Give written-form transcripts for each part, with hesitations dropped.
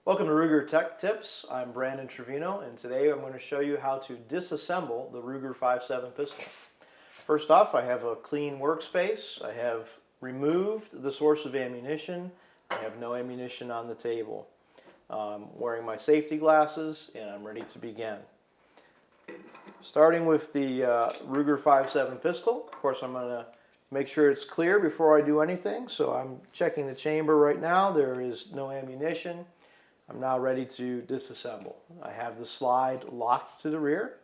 Welcome to Ruger Tech Tips. I'm Brandon Trevino, and today I'm going to show you how to disassemble the Ruger-57 pistol. First off, I have a clean workspace. I have removed the source of ammunition. I have no ammunition on the table. I'm wearing my safety glasses, and I'm ready to begin. Starting with the Ruger-57 pistol, of course I'm going to make sure it's clear before I do anything. So I'm checking the chamber right now. There is no ammunition. I'm now ready to disassemble. I have the slide locked to the rear.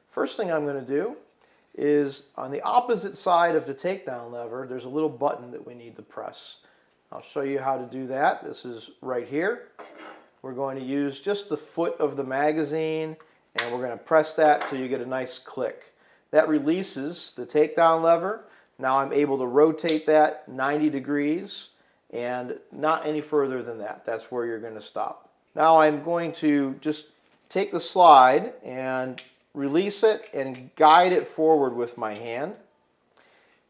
First thing I'm going to do is on the opposite side of the takedown lever, there's a little button that we need to press. I'll show you how to do that. This is right here. We're going to use just the foot of the magazine, and we're going to press that till you get a nice click. That releases the takedown lever. Now I'm able to rotate that 90 degrees and not any further than that. That's where you're going to stop. Now I'm going to just take the slide and release it and guide it forward with my hand.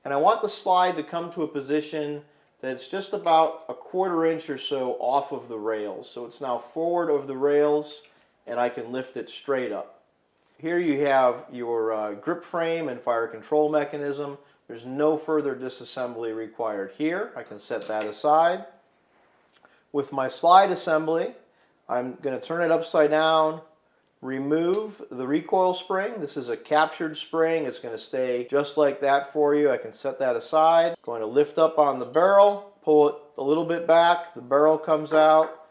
And I want the slide to come to a position that's just about a quarter inch or so off of the rails. So it's now forward of the rails and I can lift it straight up. Here you have your grip frame and fire control mechanism. There's no further disassembly required here. I can set that aside. With my slide assembly, I'm going to turn it upside down, remove the recoil spring. This is a captured spring. It's going to stay just like that for you. I can set that aside. Going to lift up on the barrel, pull it a little bit back, the barrel comes out,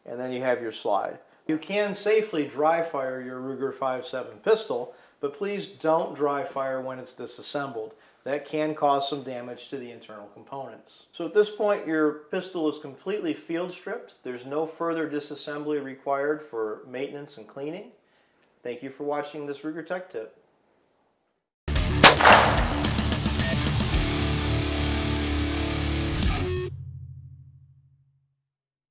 and then you have your slide. You can safely dry fire your Ruger-57 pistol, but please don't dry fire when it's disassembled. That can cause some damage to the internal components. So at this point, your pistol is completely field stripped. There's no further disassembly required for maintenance and cleaning. Thank you for watching this Ruger Tech Tip.